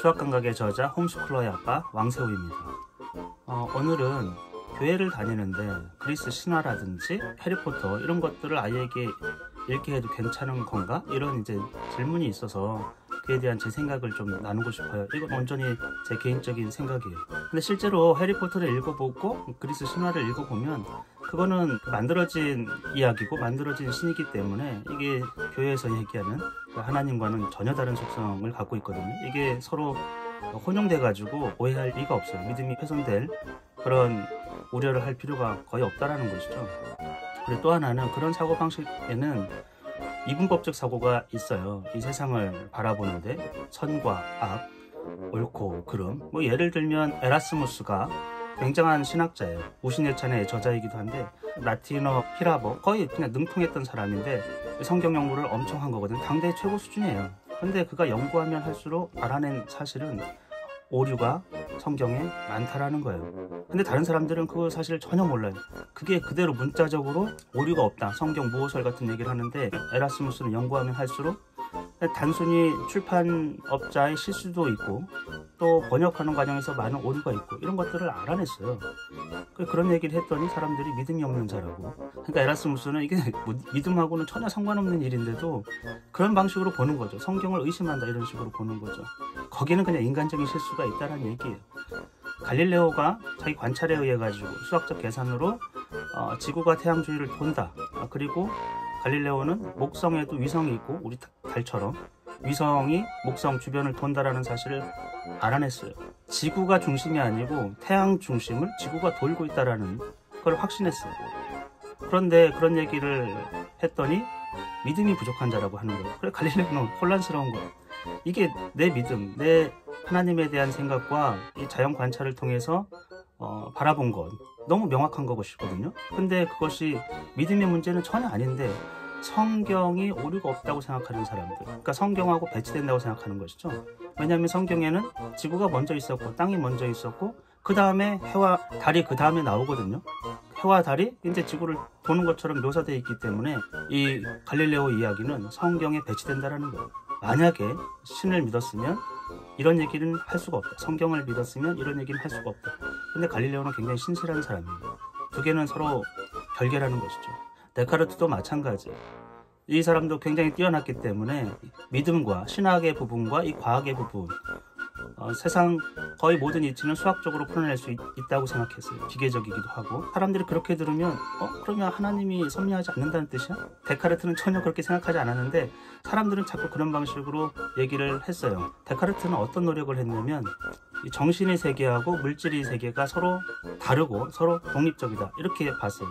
수학감각의 저자 홈스쿨러의 아빠 왕세우입니다. 오늘은 교회를 다니는데 그리스 신화라든지 해리포터 이런 것들을 아이에게 읽게 해도 괜찮은 건가? 이런 이제 질문이 있어서 그에 대한 제 생각을 좀 나누고 싶어요. 이건 온전히 제 개인적인 생각이에요. 근데 실제로 해리포터를 읽어보고 그리스 신화를 읽어보면 그거는 만들어진 이야기고 만들어진 신이기 때문에 이게 교회에서 얘기하는 하나님과는 전혀 다른 속성을 갖고 있거든요. 이게 서로 혼용돼 가지고 오해할 리가 없어요. 믿음이 훼손될 그런 우려를 할 필요가 거의 없다라는 것이죠. 그리고 또 하나는 그런 사고방식에는 이분법적 사고가 있어요. 이 세상을 바라보는데 선과 악, 옳고 그름. 예를 들면 에라스무스가 굉장한 신학자예요. 무신예찬의 저자이기도 한데 라틴어, 히라버 거의 그냥 능통했던 사람인데 성경 연구를 엄청 한 거거든요. 당대 최고 수준이에요. 근데 그가 연구하면 할수록 알아낸 사실은 오류가 성경에 많다라는 거예요. 근데 다른 사람들은 그 사실을 전혀 몰라요. 그게 그대로 문자적으로 오류가 없다, 성경 모호설 같은 얘기를 하는데 에라스무스는 연구하면 할수록 단순히 출판업자의 실수도 있고 또 번역하는 과정에서 많은 오류가 있고 이런 것들을 알아냈어요. 그런 얘기를 했더니 사람들이 믿음이 없는 자라고. 그러니까 에라스무스는 이게 믿음하고는 전혀 상관없는 일인데도 그런 방식으로 보는 거죠. 성경을 의심한다 이런 식으로 보는 거죠. 거기는 그냥 인간적인 실수가 있다는 얘기예요. 갈릴레오가 자기 관찰에 의해 가지고 수학적 계산으로 지구가 태양 주위를 돈다. 그리고 갈릴레오는 목성에도 위성이 있고 우리 달처럼 위성이 목성 주변을 돈다라는 사실을 알아냈어요. 지구가 중심이 아니고 태양 중심을 지구가 돌고 있다라는 걸 확신했어요. 그런데 그런 얘기를 했더니 믿음이 부족한 자라고 하는 거예요. 그래 갈릴레오는 혼란스러운 거예요. 이게 내 믿음, 내 하나님에 대한 생각과 이 자연 관찰을 통해서 바라본 것 너무 명확한 것이거든요. 근데 그것이 믿음의 문제는 전혀 아닌데 성경이 오류가 없다고 생각하는 사람들, 그러니까 성경하고 배치된다고 생각하는 것이죠. 왜냐하면 성경에는 지구가 먼저 있었고 땅이 먼저 있었고 그 다음에 해와 달이 그 다음에 나오거든요. 해와 달이 이제 지구를 도는 것처럼 묘사되어 있기 때문에 이 갈릴레오 이야기는 성경에 배치된다라는 거예요. 만약에 신을 믿었으면 이런 얘기는 할 수가 없다. 성경을 믿었으면 이런 얘기는 할 수가 없다. 근데 갈릴레오는 굉장히 신실한 사람이에요. 두 개는 서로 별개라는 것이죠. 데카르트도 마찬가지. 이 사람도 굉장히 뛰어났기 때문에 믿음과 신학의 부분과 이 과학의 부분, 세상 거의 모든 이치는 수학적으로 풀어낼 수 있다고 생각했어요. 기계적이기도 하고. 사람들이 그렇게 들으면 그러면 하나님이 섭리하지 않는다는 뜻이야? 데카르트는 전혀 그렇게 생각하지 않았는데 사람들은 자꾸 그런 방식으로 얘기를 했어요. 데카르트는 어떤 노력을 했냐면 이 정신의 세계하고 물질의 세계가 서로 다르고 서로 독립적이다 이렇게 봤어요.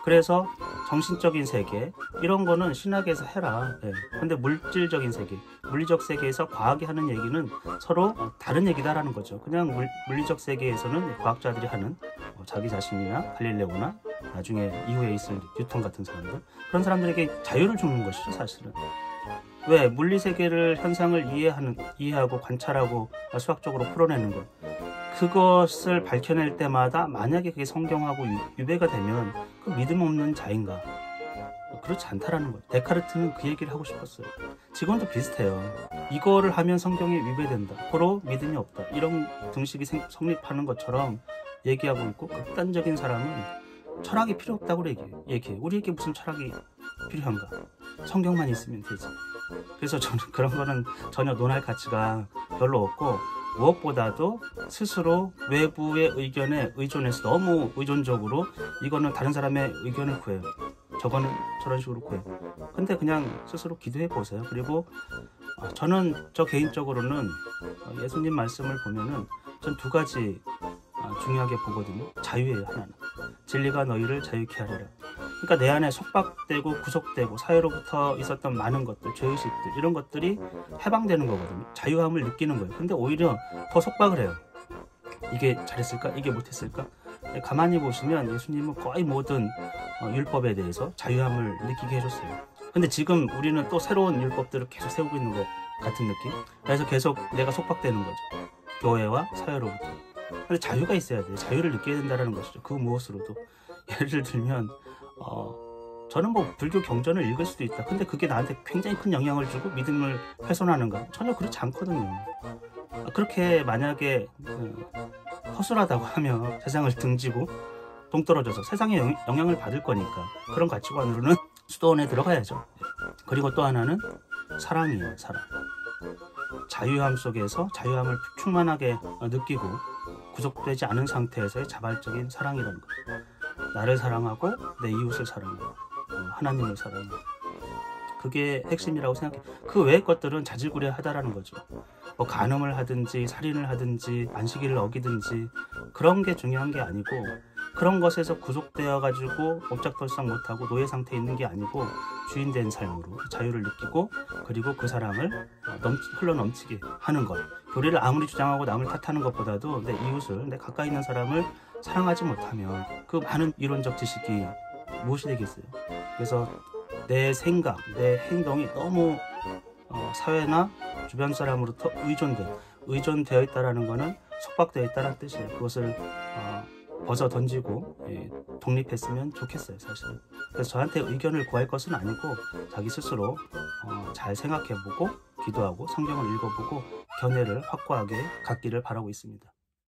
그래서 정신적인 세계 이런 거는 신학에서 해라. 근데 물질적인 세계, 물리적 세계에서 과학이 하는 얘기는 서로 다른 얘기다라는 거죠. 그냥 물리적 세계에서는 과학자들이 하는 자기 자신이나 갈릴레오나 나중에 이후에 있을 뉴턴 같은 사람들, 그런 사람들에게 자유를 주는 것이죠. 사실은 왜 물리 세계를 현상을 이해하고 관찰하고 수학적으로 풀어내는 것, 그것을 밝혀낼 때마다 만약에 그게 성경하고 유배가 되면 그 믿음 없는 자인가? 그렇지 않다라는 거예요. 데카르트는 그 얘기를 하고 싶었어요. 지금도 비슷해요. 이거를 하면 성경에 위배된다, 서로 믿음이 없다, 이런 등식이 성립하는 것처럼 얘기하고 있고, 극단적인 사람은 철학이 필요 없다고 얘기해요. 우리에게 무슨 철학이 필요한가? 성경만 있으면 되지. 그래서 저는 그런 거는 전혀 논할 가치가 별로 없고, 무엇보다도 스스로 외부의 의견에 의존해서 너무 의존적으로 이거는 다른 사람의 의견을 구해요. 저거는 저런 식으로 구해요. 근데 그냥 스스로 기도해 보세요. 그리고 저 개인적으로는 예수님 말씀을 보면은 전 두 가지 중요하게 보거든요. 자유예요. 하나는 진리가 너희를 자유케 하리라. 그러니까 내 안에 속박되고 구속되고 사회로부터 있었던 많은 것들, 죄의식들 이런 것들이 해방되는 거거든요. 자유함을 느끼는 거예요. 근데 오히려 더 속박을 해요. 이게 잘했을까? 이게 못했을까? 가만히 보시면 예수님은 거의 모든 율법에 대해서 자유함을 느끼게 해줬어요. 근데 지금 우리는 또 새로운 율법들을 계속 세우고 있는 것 같은 느낌? 그래서 계속 내가 속박되는 거죠. 교회와 사회로부터. 근데 자유가 있어야 돼요. 자유를 느껴야 된다는 것이죠. 그 무엇으로도. 예를 들면 저는 불교 경전을 읽을 수도 있다. 근데 그게 나한테 굉장히 큰 영향을 주고 믿음을 훼손하는가? 전혀 그렇지 않거든요. 그렇게 만약에 허술하다고 하면 세상을 등지고 동떨어져서 세상에 영향을 받을 거니까 그런 가치관으로는 수도원에 들어가야죠. 그리고 또 하나는 사랑이에요. 사랑. 자유함 속에서 자유함을 충만하게 느끼고 구속되지 않은 상태에서의 자발적인 사랑이라는 거예요. 나를 사랑하고 내 이웃을 사랑하고 하나님을 사랑하고, 그게 핵심이라고 생각해. 그 외의 것들은 자질구레하다라는 거죠. 뭐 간음을 하든지 살인을 하든지 안식일을 어기든지 그런 게 중요한 게 아니고, 그런 것에서 구속되어 가지고 옴짝달싹 못하고 노예 상태에 있는 게 아니고 주인된 삶으로 자유를 느끼고, 그리고 그 사랑을 흘러 넘치게 하는 것. 교리를 아무리 주장하고 남을 탓하는 것보다도 내 이웃을, 내 가까이 있는 사람을 사랑하지 못하면 그 많은 이론적 지식이 무엇이 되겠어요. 그래서 내 생각, 내 행동이 너무 사회나 주변 사람으로부터 의존되어 있다는 것은 속박되어 있다는 뜻이에요. 그것을 벗어 던지고 독립했으면 좋겠어요, 사실은. 그래서 저한테 의견을 구할 것은 아니고 자기 스스로 잘 생각해보고 기도하고 성경을 읽어보고 견해를 확고하게 갖기를 바라고 있습니다.